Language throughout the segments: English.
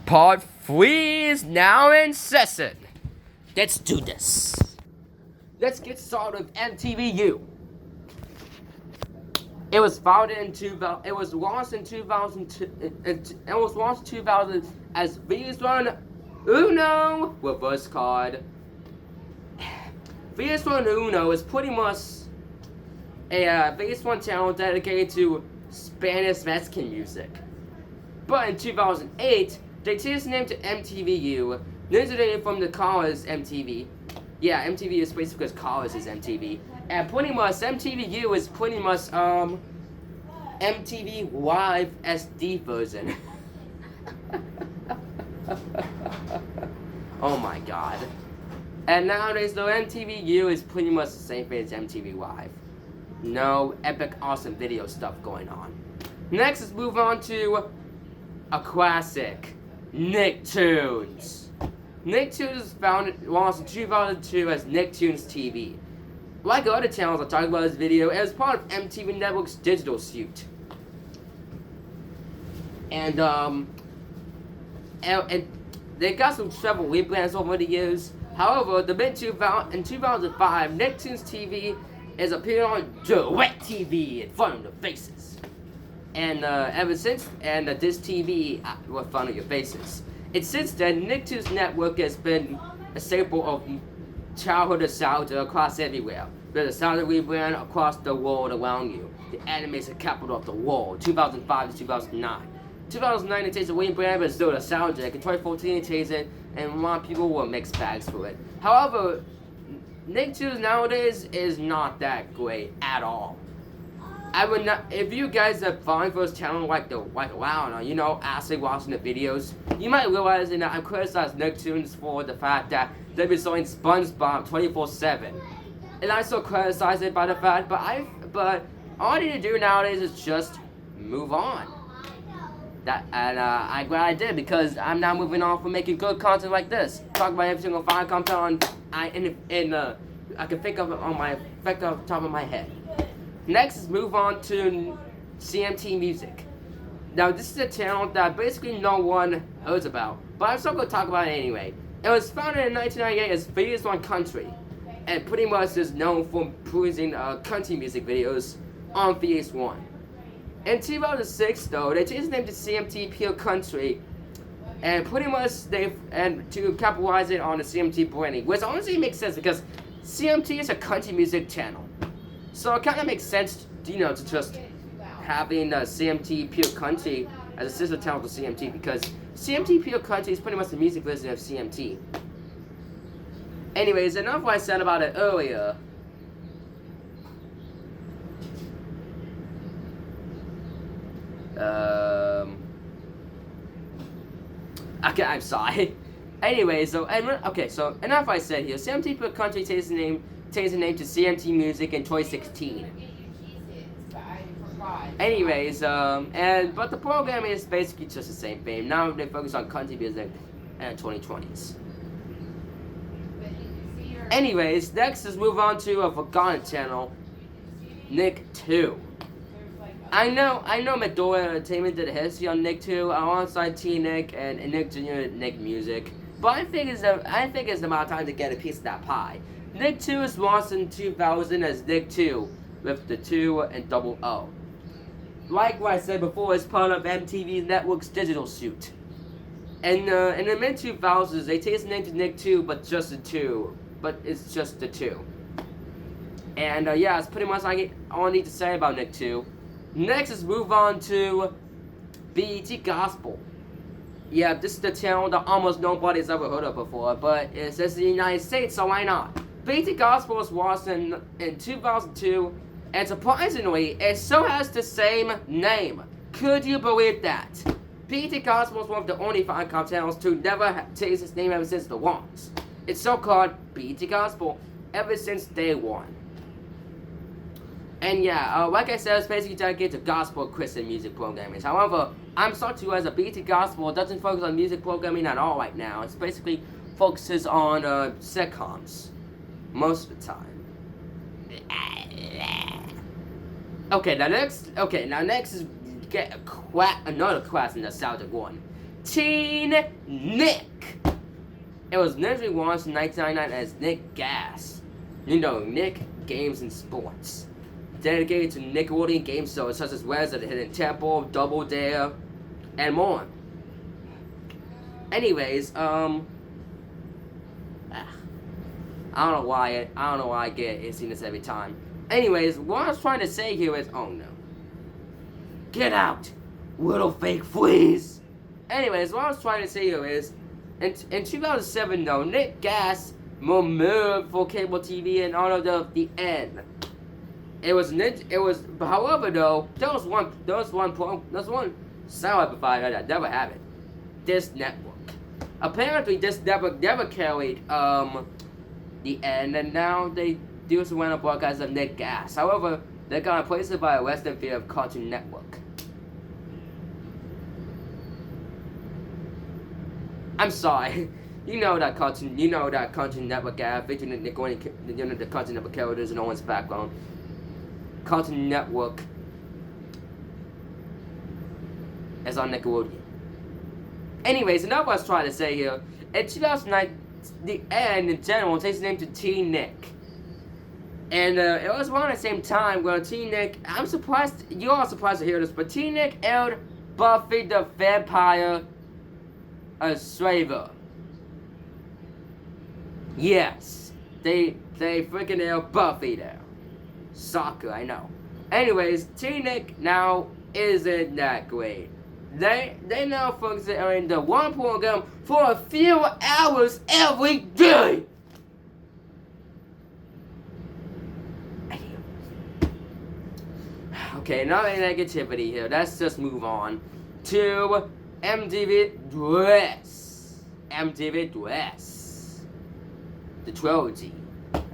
Part 3 is now in session. Let's do this. Let's get started with MTVU. It was founded in 2000. It was launched in 2002. It was launched in 2000 as VS1 Uno reverse card. VS1 Uno is pretty much a VS1 channel dedicated to Spanish Mexican music. But in 2008, they changed the name to MTVU, originated from the college MTV. Yeah, MTV is basically because college is MTV. And pretty much MTVU is pretty much MTV Live SD version. Oh my god. And nowadays though, MTVU is pretty much the same thing as MTV Live. No epic awesome video stuff going on. Next, let's move on to a classic, Nicktoons. Nicktoons was launched in 2002 as Nicktoons TV. Like other channels I talked about in this video, it was part of MTV Network's digital suite. And they got some several rebrands over the years. However, in 2005, Nicktoons TV is appearing on DirecTV in front of the faces. And ever since, this TV in front of your faces. And since then, Nicktoons Network has been a staple of childhood nostalgia across everywhere. There's a nostalgia rebrand across the world around you. The animation capital of the world, 2005 to 2009. 2009 it changed the rebrand, but it's still nostalgic. In 2014 it changed it, and a lot of people were mixed bags for it. However, Nicktoons nowadays is not that great at all. I would not. If you guys are following for this channel like a while now, you know, actually watching the videos, you might realize that I criticized Nicktoons for the fact that they've been showing SpongeBob 24/7, and I still criticize it by the fact. But all I need to do nowadays is just move on. I'm glad I did, because I'm now moving on from making good content like this. Talk about every single Viacom channel I can think of it off the top of my head. Next, let's move on to CMT Music. Now, this is a channel that basically no one knows about, but I'm still going to talk about it anyway. It was founded in 1998 as VS1 Country, and pretty much is known for producing country music videos on VS1. In 2006, though, they changed the name to CMT Pure Country, and pretty much to capitalize it on the CMT branding, which honestly makes sense because CMT is a country music channel. So it kind of makes sense, to just having CMT Pure Country as a sister channel to CMT, because CMT Pure Country is pretty much the music version of CMT. Anyways, enough what I said about it earlier. Okay, I'm sorry. Anyways, so enough what I said here. CMT Pure Country changed the name to CMT Music in 2016. Anyways, but the program is basically just the same thing. Now they focus on country music in the 2020s. Anyways, next let's move on to a forgotten channel, Nick 2. I know Medora Entertainment did a history on Nick 2 alongside T-Nick and Nick Jr. Nick Music, but I think it's about time to get a piece of that pie. Nick 2 was launched in 2000 as Nick 2 with the 2 and double O. Like what I said before, it's part of MTV Network's digital suite. And in the mid 2000s, they changed the name to Nick 2, but just the 2. But it's just the 2. And yeah, that's pretty much all I need to say about Nick 2. Next, let's move on to BET Gospel. Yeah, this is the channel that almost nobody's ever heard of before, but it says the United States, so why not? BET Gospel was launched in 2002, and surprisingly, it still has the same name. Could you believe that? BET Gospel is one of the only Viacom channels to never change its name ever since the launch. It's so called BET Gospel ever since day one. And yeah, like I said, it's basically dedicated to gospel Christian music programming. However, I'm sorry to realize that BET Gospel doesn't focus on music programming at all right now. It's basically focuses on sitcoms most of the time. Okay, now next is get another classic nostalgic one. Teen Nick. It was initially launched in 1999 as Nick Gas. You know, Nick Games and Sports. Dedicated to Nickelodeon game shows such as Where's the Hidden Temple, Double Dare, and more. Anyways, I don't know why I get itchy this every time. Anyways, what I was trying to say here is, oh no. Get out, little fake fleas. Anyways, what I was trying to say here is, in 2007 though, Nick Gas moved for cable TV and all of the end. However though, there was one satellite provider that never had it. This network. Apparently this network never carried the end, and now they do some random broadcasts of Nick Gas. However, they got replaced by a Western feed of Cartoon Network. I'm sorry. You know that Cartoon Network ad featuring the Cartoon Network characters in no one's background. Cartoon Network is on Nickelodeon. Anyways, enough what I was trying to say here. In 2009, the end in general takes the name to Teen Nick. And it was around the same time when Teen Nick, I'm surprised, you're all surprised to hear this, but Teen Nick aired Buffy the Vampire Slayer. Yes, they freaking aired Buffy there. Soccer, I know. Anyways, Teen Nick now isn't that great. They now focus on the one program for a few hours every day. Okay, not any negativity here. Let's just move on to MTV Dress. MTV Dress. The trilogy.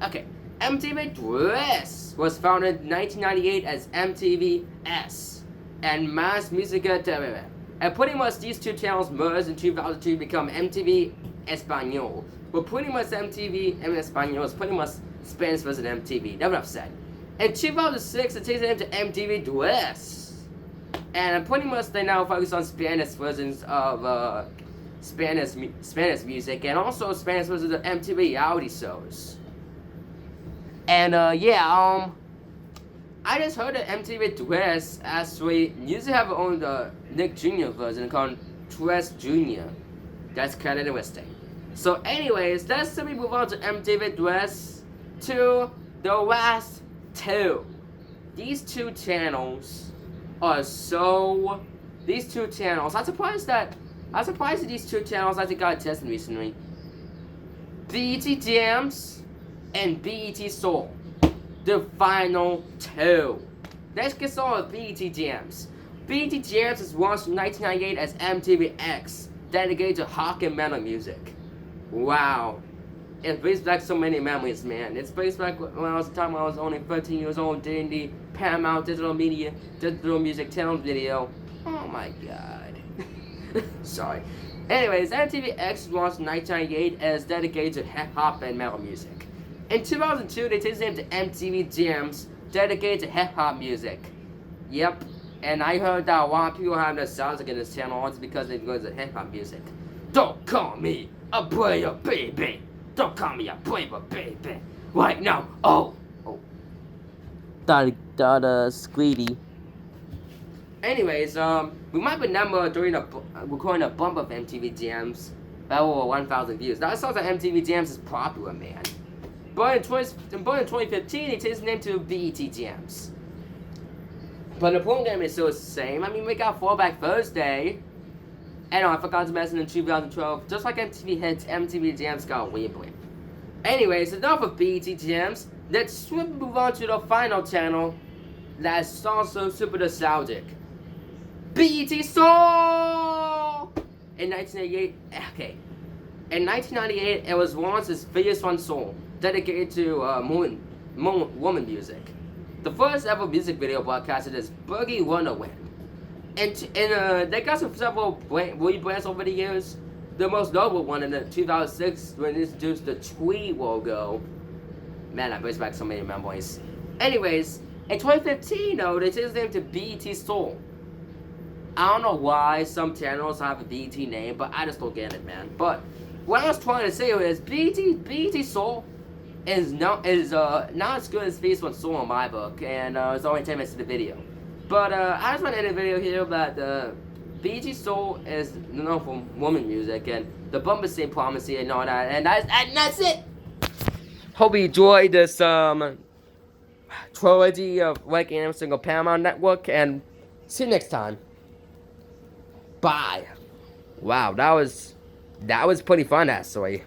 Okay, MTV Dress was founded in 1998 as MTVS and Mass Musica TV. And pretty much these two channels merged in 2002 to become MTV Español. But pretty much MTV and Español is pretty much Spanish version of MTV. That's enough said. In 2006, it changed the name to MTV Dress. And pretty much they now focus on Spanish versions of Spanish music and also Spanish versions of MTV reality shows. And I just heard that MTV Dress actually used to have their own Nick Jr. version called Dress Jr. That's kind of interesting. So anyways, let's simply move on to MTV Dress to the last two. These two channels are these two channels, I'm surprised that these two channels actually got tested recently. BET Jams and BET Soul. The final two. Let's get started with BET Jams. BET Jams was launched in 1998 as MTVX, dedicated to rock and metal music. Wow. It brings back so many memories, man. It brings back when I was only 13 years old, doing the Paramount digital music channel video. Oh my god. Sorry. Anyways, MTVX was launched in 1998 as dedicated to hip hop and metal music. In 2002, they changed the name to MTV Jams, dedicated to hip hop music. Yep, and I heard that a lot of people have nostalgia in this channel only because they go to hip hop music. Don't call me a player, baby. Don't call me a player, baby. Right now, oh. Squeedy. Anyways, we might remember during recording a bump of MTV Jams that over 1,000 views. That sounds like MTV Jams is popular, man. But in 2015, it changed the name to BET Jams. But the program is still the same. I mean, we got Throwback Thursday. And I forgot to mention in 2012, just like MTV Hits, MTV Jams got a rebrand. Anyways, enough of BET Jams. Let's swiftly move on to the final channel that's also super nostalgic. BET Soul! In 1998, okay. In 1998, it was launched as VH1 Soul, dedicated to woman music. The first ever music video broadcasted is Boogie Wonderland. And they got several rebrands over the years. The most notable one in 2006 when they introduced the Tweet logo. Man, that brings back so many memories. Anyways, in 2015 though, they changed the name to BET Soul. I don't know why some channels have a BT name, but I just don't get it, man. But what I was trying to say is BT Soul is not as good as Phase 1 Soul in my book, and it's only 10 minutes of the video. But I just want to end the video here that BT Soul is known for woman music, and the bumper say Promisey and all that, and that's it. Hope you enjoyed this trilogy of Like Animal Single Paramount Network, and see you next time. Bye. Wow, that was pretty fun, actually.